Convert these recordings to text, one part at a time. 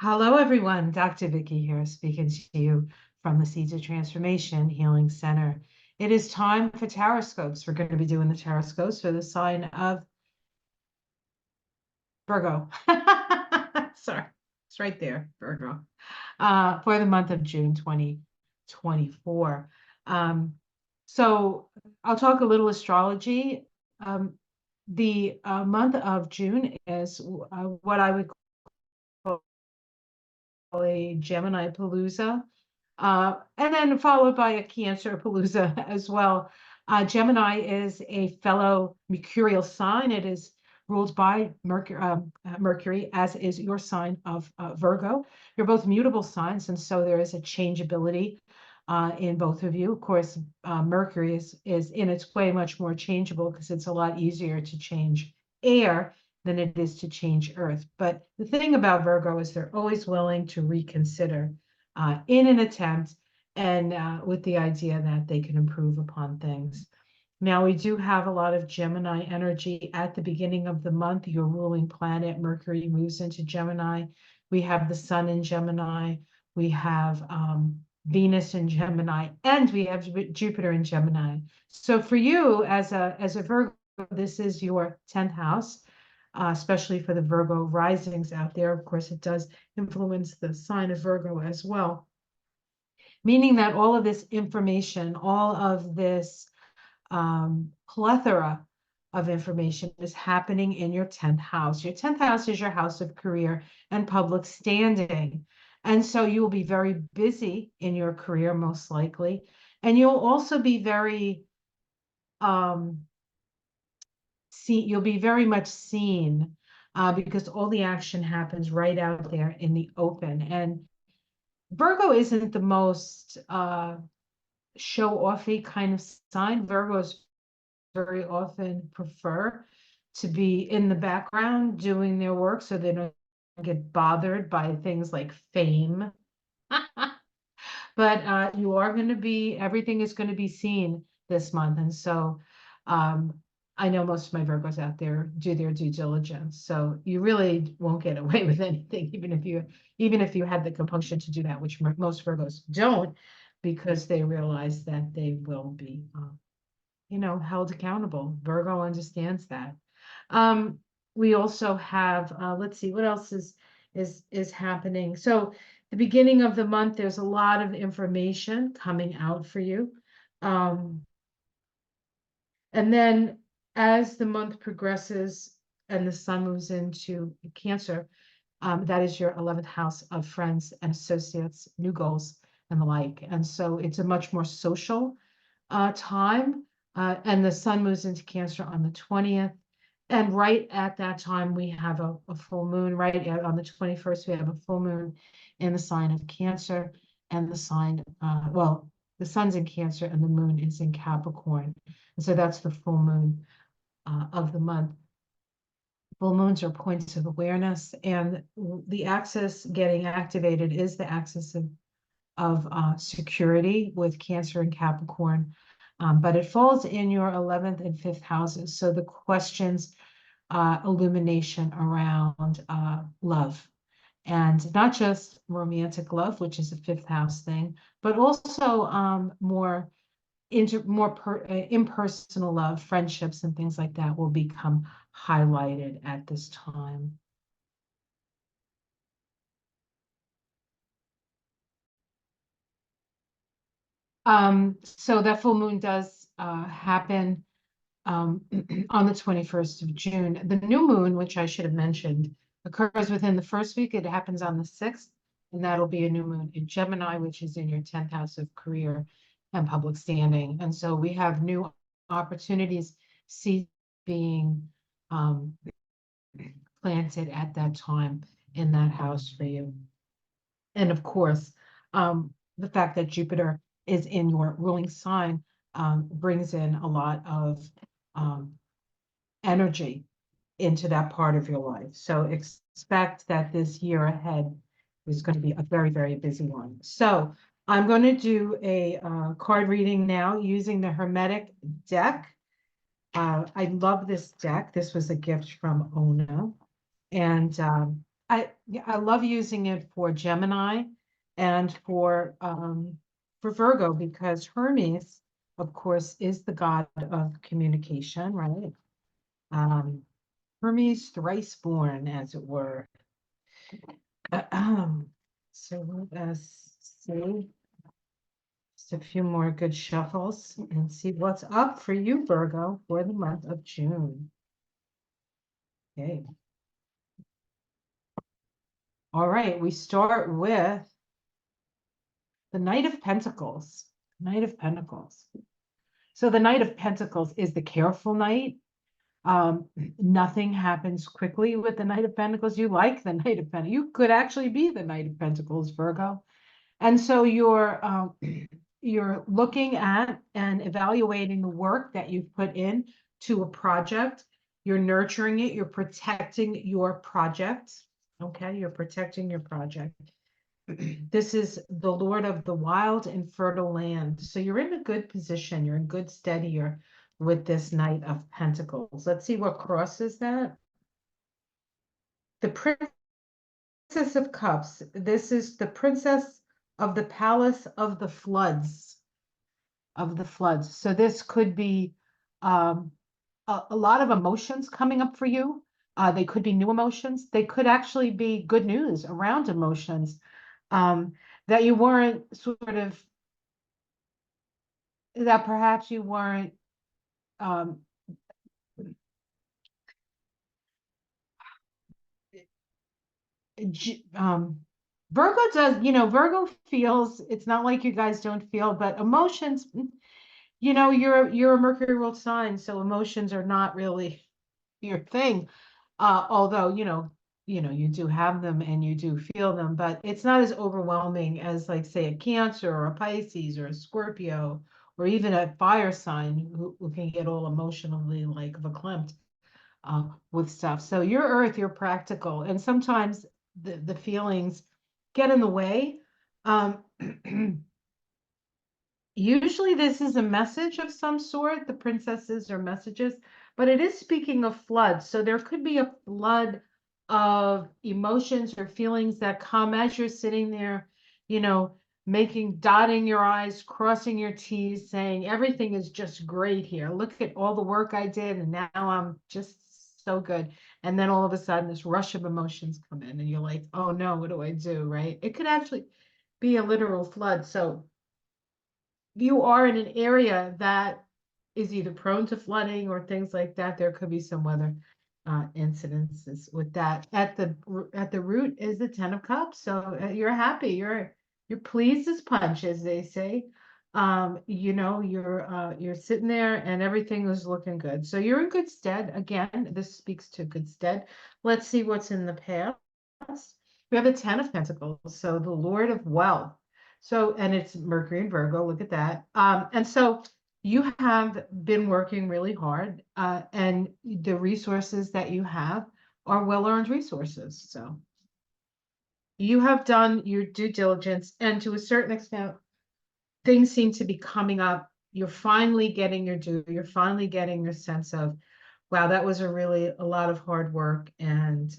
Hello, everyone. Dr. Vicky here, speaking to you from the Seeds of Transformation Healing Center. It is time for Taroscopes. We're going to be doing the Taroscopes for the sign of Virgo. Sorry, it's right there, Virgo, for the month of June 2024. So I'll talk a little astrology. The month of June is what I would call a Gemini Palooza, and then followed by a Cancer Palooza as well. Gemini is a fellow mercurial sign. It is ruled by Mercury, as is your sign of Virgo. You're both mutable signs, and so there is a changeability in both of you. Of course, Mercury is in its way much more changeable because it's a lot easier to change air than it is to change Earth. But the thing about Virgo is they're always willing to reconsider in an attempt and with the idea that they can improve upon things. Now, we do have a lot of Gemini energy at the beginning of the month. Your ruling planet, Mercury, moves into Gemini. We have the Sun in Gemini. We have Venus in Gemini, and we have Jupiter in Gemini. So for you as a Virgo, this is your 10th house. Especially for the Virgo risings out there. Of course, it does influence the sign of Virgo as well, meaning that all of this information, all of this plethora of information is happening in your 10th house. Your 10th house is your house of career and public standing. And so you will be very busy in your career, most likely. And you'll also be very you'll be very much seen because all the action happens right out there in the open. And Virgo isn't the most show-offy kind of sign. Virgos very often prefer to be in the background doing their work so they don't get bothered by things like fame. But you are going to be, everything is going to be seen this month. And so I know most of my Virgos out there do their due diligence. So you really won't get away with anything, even if you had the compunction to do that, which most Virgos don't, because they realize that they will be, held accountable. Virgo understands that. We also have, let's see, what else is happening. So the beginning of the month, there's a lot of information coming out for you. And then as the month progresses and the sun moves into Cancer, that is your 11th house of friends and associates, new goals, and the like. And so it's a much more social time. And the sun moves into Cancer on the 20th. And right at that time, we have a full moon. Right on the 21st, we have a full moon in the sign of Cancer. And the sign, the sun's in Cancer and the moon is in Capricorn. And so that's the full moon of the month. Full moons are points of awareness, and the axis getting activated is the axis of security with Cancer and Capricorn. But it falls in your 11th and 5th houses. So the questions, illumination around love, and not just romantic love, which is a 5th house thing, but also more impersonal love, friendships, and things like that will become highlighted at this time. So that full moon does happen on the 21st of June. The new moon, which I should have mentioned, occurs within the first week. It happens on the 6th, and that'll be a new moon in Gemini, which is in your 10th house of career and public standing. And so we have new opportunities, seeds being planted at that time in that house for you. And of course, the fact that Jupiter is in your ruling sign brings in a lot of energy into that part of your life. So expect that this year ahead is going to be a very, very busy one. So I'm going to do a card reading now using the Hermetic deck. I love this deck. This was a gift from Ono. And I love using it for Gemini and for Virgo, because Hermes, of course, is the god of communication, right? Um, Hermes thrice born, as it were. So let us see just a few more good shuffles and see what's up for you, Virgo, for the month of June. Okay. All right, we start with the Knight of Pentacles. Knight of Pentacles. So the Knight of Pentacles is the careful knight. Nothing happens quickly with the Knight of Pentacles. You like the Knight of Pentacles. You could actually be the Knight of Pentacles, Virgo. And so you're looking at and evaluating the work that you've put in to a project. You're nurturing it. You're protecting your project. Okay, you're protecting your project. This is the Lord of the wild and fertile land. So you're in a good position. You're in good stead here with this Knight of Pentacles. Let's see what crosses that. The Princess of Cups. This is the Princess of the Palace of the Floods. Of the Floods. So this could be a lot of emotions coming up for you. They could be new emotions. They could actually be good news around emotions that you weren't that perhaps you weren't um, Virgo does, Virgo feels, it's not like you guys don't feel, but emotions, you're a Mercury ruled sign, so emotions are not really your thing. Although, you do have them and you do feel them, but it's not as overwhelming as, like, say, a Cancer or a Pisces or a Scorpio, or even a fire sign who can get all emotionally like verklempt with stuff. So you're Earth, you're practical, and sometimes the feelings get in the way. Um, Usually this is a message of some sort, the princesses are messages, but it is speaking of floods. So there could be a flood of emotions or feelings that come as you're sitting there, dotting your I's, crossing your T's, saying everything is just great here. Look at all the work I did, and now I'm just so good. And then all of a sudden this rush of emotions come in and you're like, oh no, what do I do, right? It could actually be a literal flood. So you are in an area that is either prone to flooding or things like that, there could be some weather incidences with that. At the root is the Ten of Cups, so you're happy, you're pleased as punch, as they say. You're sitting there and everything is looking good. So you're in good stead. Again, this speaks to good stead. Let's see what's in the past. We have the Ten of Pentacles, so the Lord of Wealth. So, and it's Mercury and Virgo, look at that. And so you have been working really hard, and the resources that you have are well-earned resources. So you have done your due diligence, and to a certain extent, things seem to be coming up. You're finally getting your due. You're finally getting your sense of, wow, that was a lot of hard work, and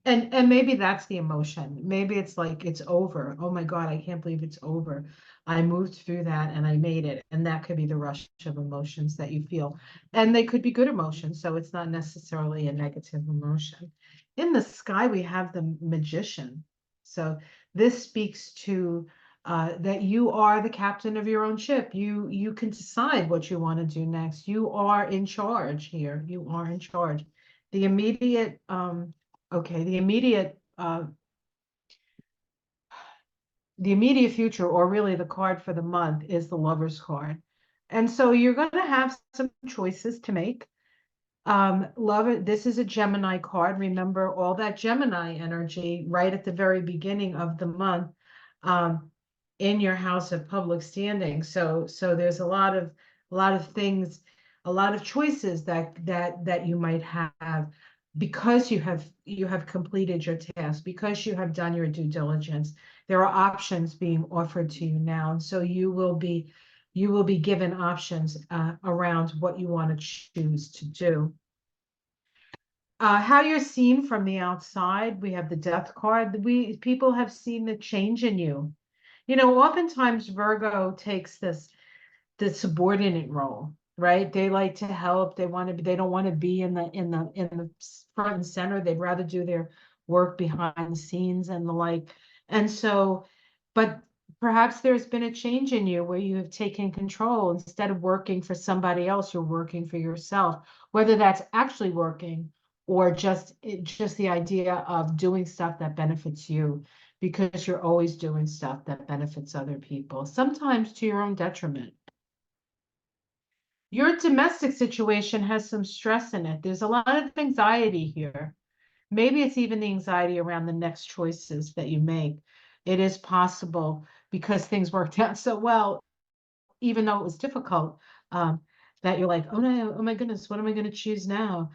maybe that's the emotion. Maybe it's like it's over. Oh my God, I can't believe it's over. I moved through that and I made it. And that could be the rush of emotions that you feel. And they could be good emotions, so it's not necessarily a negative emotion. In the sky, we have the Magician. So this speaks to that you are the captain of your own ship. You can decide what you want to do next. You are in charge here. You are in charge. The immediate, okay, the immediate future, or really the card for the month, is the Lover's card. And so you're going to have some choices to make. This is a Gemini card. Remember all that Gemini energy right at the very beginning of the month. In your house of public standing. So there's a lot of things, a lot of choices that you might have, because you have completed your task, because you have done your due diligence. There are options being offered to you now, and so you will be given options around what you want to choose to do. How you're seen from the outside, we have the death card. People have seen the change in you. You know, oftentimes Virgo takes the subordinate role, right? They like to help. They don't want to be in the front and center. They'd rather do their work behind the scenes and the like. And so, but perhaps there's been a change in you where you have taken control. Instead of working for somebody else, you're working for yourself, whether that's actually working or just the idea of doing stuff that benefits you, because you're always doing stuff that benefits other people, sometimes to your own detriment. Your domestic situation has some stress in it. There's a lot of anxiety here. Maybe it's even the anxiety around the next choices that you make. It is possible because things worked out so well, even though it was difficult, that you're like, oh no, oh my goodness, what am I going to choose now?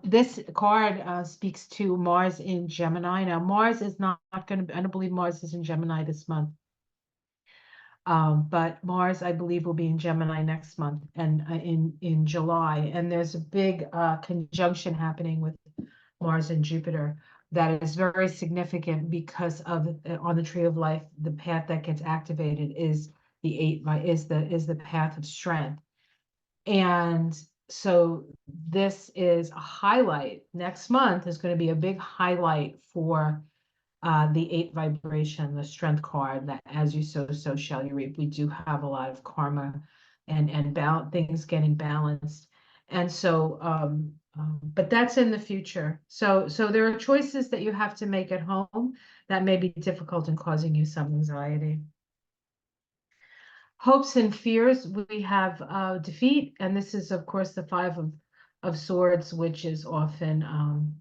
This card speaks to Mars in Gemini. Now, Mars is not going to, I don't believe Mars is in Gemini this month. But Mars, I believe, will be in Gemini next month and in July. And there's a big conjunction happening with Mars and Jupiter that is very significant because of on the tree of life, the path that gets activated is the path of strength. And so this is a highlight. Next month is going to be a big highlight for the 8 vibration, the strength card, that as you sow, so shall you reap. We do have a lot of karma and things getting balanced. And so, but that's in the future. So there are choices that you have to make at home that may be difficult and causing you some anxiety. Hopes and fears, we have defeat, and this is, of course, the 5 of Swords, which is often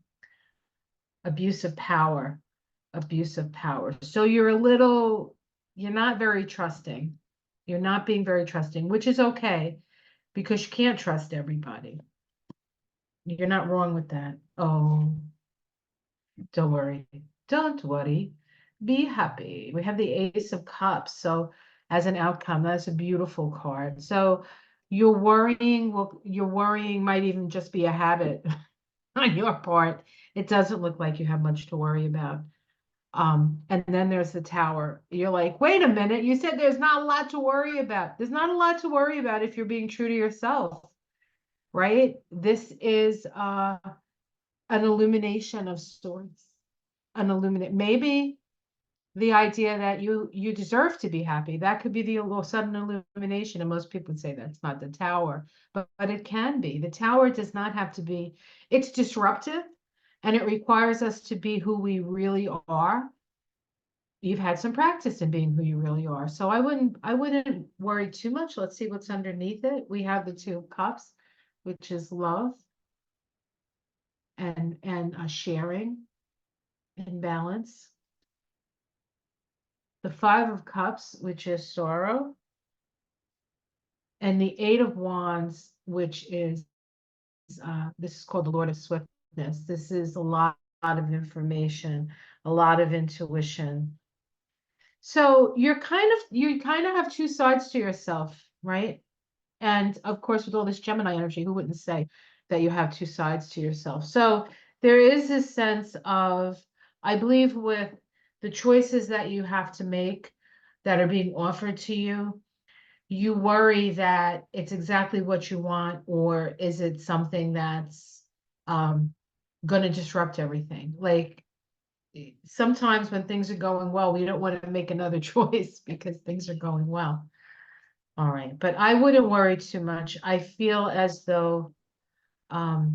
abuse of power. So you're not very trusting. You're not being very trusting, which is okay because you can't trust everybody. You're not wrong with that. Oh, don't worry. Don't worry. Be happy. We have the Ace of Cups. So as an outcome, that's a beautiful card. So your worrying might even just be a habit on your part. It doesn't look like you have much to worry about. And then there's the Tower. You're like, wait a minute, you said there's not a lot to worry about. There's not a lot to worry about if you're being true to yourself, right? This is an illumination of sorts. Maybe the idea that you deserve to be happy. That could be the sudden illumination. And most people would say that's not the Tower, but it can be. The Tower does not have to be, it's disruptive and it requires us to be who we really are. You've had some practice in being who you really are. So I wouldn't worry too much. Let's see what's underneath it. We have the 2 of Cups, which is love and sharing and balance. The 5 of Cups, which is sorrow. And the 8 of Wands, which is this is called the Lord of Swiftness. This is a lot of information, a lot of intuition. So you kind of have 2 sides to yourself, right? And of course, with all this Gemini energy, who wouldn't say that you have 2 sides to yourself? So there is this sense of, I believe, with the choices that you have to make that are being offered to you, you worry that it's exactly what you want, or is it something that's going to disrupt everything? Like, sometimes when things are going well, we don't want to make another choice because things are going well. All right, but I wouldn't worry too much. I feel as though, I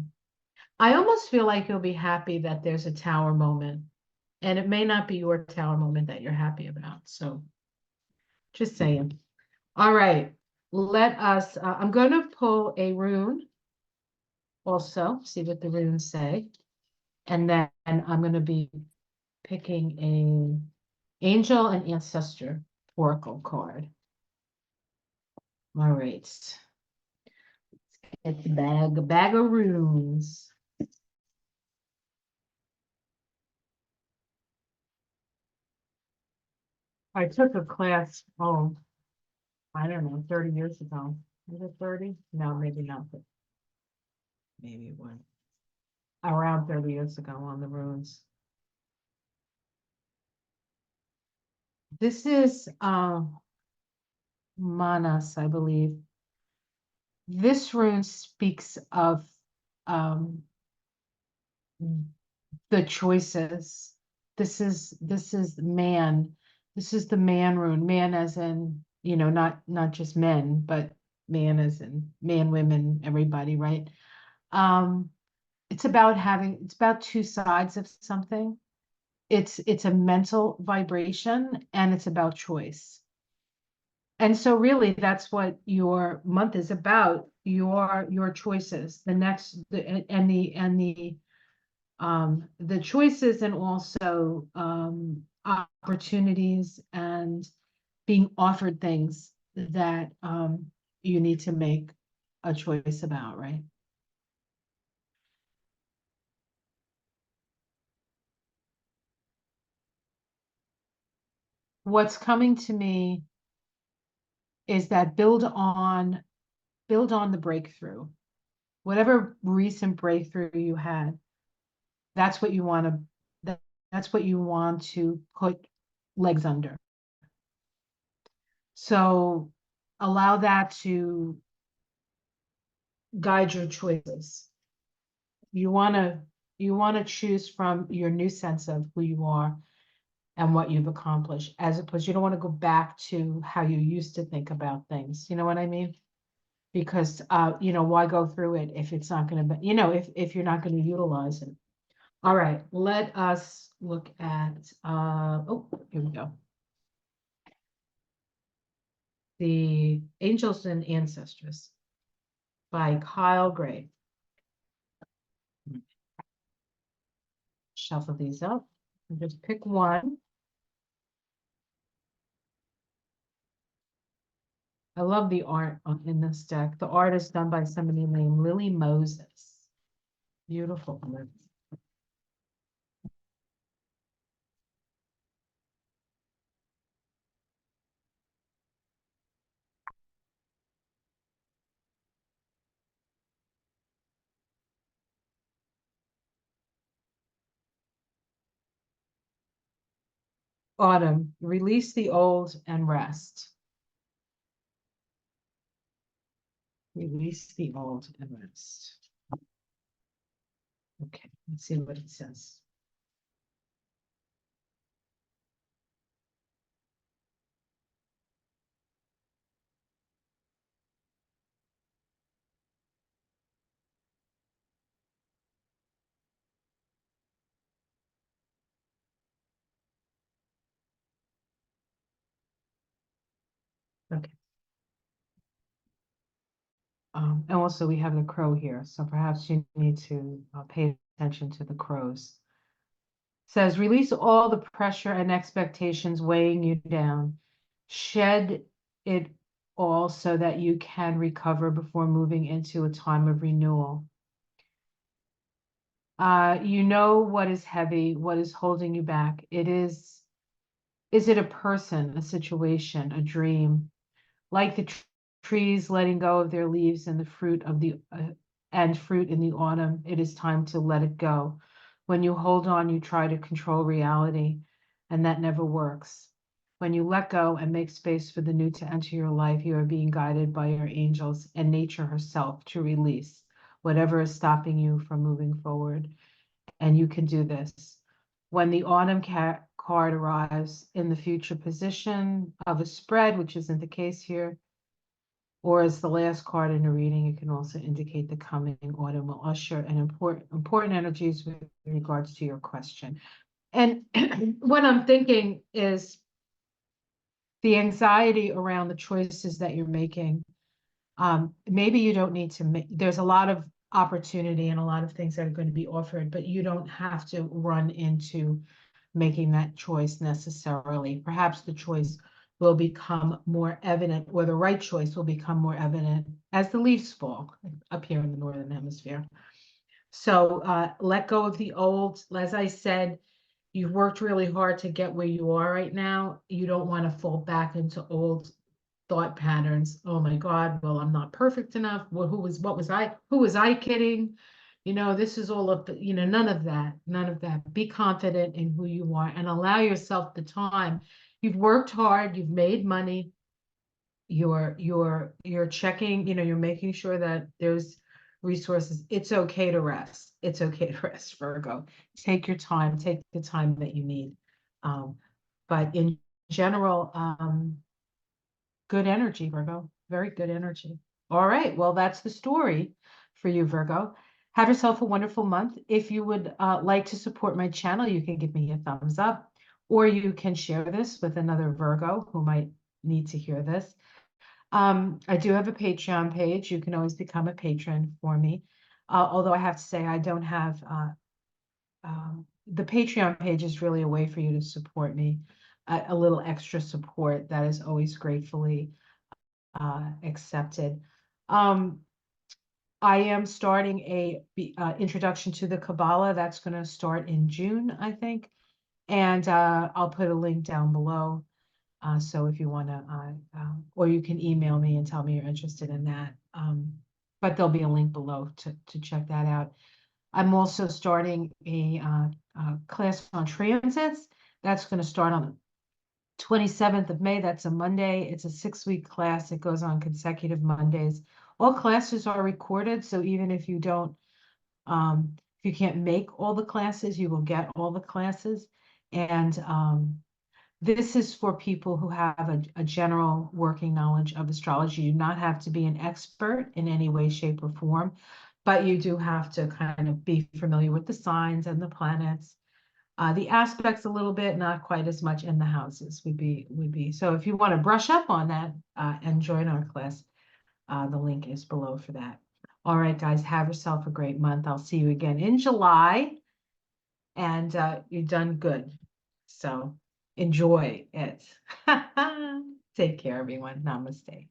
almost feel like you'll be happy that there's a Tower moment, and it may not be your Tower moment that you're happy about. So just saying. All right, let us, I'm going to pull a rune also, see what the runes say. And then I'm going to be picking a angel and ancestor oracle card. All right. It's a bag of runes. I took a class, oh, I don't know, 30 years ago. Was it 30? No, maybe not, but maybe one. around 30 years ago on the runes. This is Manas, I believe. This rune speaks of um, the choices. This is man. This is the man rune. Man as in, not just men, but man as in man, women, everybody, right? Um, it's about two sides of something. It's a mental vibration and it's about choice. And so really that's what your month is about, your choices, the choices and also opportunities and being offered things that you need to make a choice about, right? What's coming to me is that build on the breakthrough. Whatever recent breakthrough you had, that's what you want to that's what you want to put legs under. So allow that to guide your choices. You want to you want to choose from your new sense of who you are and what you've accomplished, as opposed you don't want to go back to how you used to think about things. You know what I mean? Because why go through it if it's not going to be, if you're not going to utilize it. All right, let us look at oh, here we go. The Angels and Ancestors by Kyle Gray. Shuffle these up and just pick one. I love the art in this deck. The art is done by somebody named Lily Moses. Beautiful. Autumn, release the old and rest. Release the old and rest. Okay, let's see what it says. Okay. And also we have the crow here, so perhaps you need to pay attention to the crows. Says, release all the pressure and expectations weighing you down. Shed it all so that you can recover before moving into a time of renewal. You know what is heavy, what is holding you back. Is it a person, a situation, a dream? Like the trees letting go of their leaves and the fruit of the and fruit in the autumn, it is time to let it go. When you hold on, you try to control reality, and that never works. When you let go and make space for the new to enter your life, you are being guided by your angels and nature herself to release whatever is stopping you from moving forward. And you can do this. When the autumn card arrives in the future position of a spread, which isn't the case here, or as the last card in a reading, it can also indicate the coming autumn will usher an important energies with regards to your question. And what I'm thinking is the anxiety around the choices that you're making. Maybe you don't need to make, there's a lot of opportunity and a lot of things that are going to be offered, but you don't have to run into making that choice necessarily. Perhaps the choice will become more evident, or the right choice will become more evident as the leaves fall up here in the Northern Hemisphere. So let go of the old. As I said, you've worked really hard to get where you are right now. You don't want to fall back into old thought patterns. Oh my God, well, I'm not perfect enough. Well, who was I kidding? This is all up, none of that, none of that. Be confident in who you are and allow yourself the time. You've worked hard, you've made money, you're checking, you're making sure that there's resources. It's okay to rest. It's okay to rest, Virgo. Take your time, take the time that you need. But in general, good energy, Virgo. Very good energy. All right. Well, that's the story for you, Virgo. Have yourself a wonderful month. If you would like to support my channel, you can give me a thumbs up, or you can share this with another Virgo who might need to hear this. I do have a Patreon page. You can always become a patron for me. Although I have to say, I don't have the Patreon page is really a way for you to support me, a little extra support that is always gratefully accepted. I am starting a introduction to the Kabbalah. That's going to start in June, I think. And I'll put a link down below. So if you want to, or you can email me and tell me you're interested in that. But there'll be a link below to check that out. I'm also starting a class on transits. That's going to start on the 27th of May. That's a Monday. It's a 6-week class. It goes on consecutive Mondays. All classes are recorded, so even if you don't, if you can't make all the classes, you will get all the classes. And this is for people who have a general working knowledge of astrology. You do not have to be an expert in any way, shape, or form, but you do have to kind of be familiar with the signs and the planets. The aspects a little bit, not quite as much in the houses would be. So if you want to brush up on that and join our class, the link is below for that. All right, guys, have yourself a great month. I'll see you again in July, and you've done good. So enjoy it. Take care, everyone. Namaste.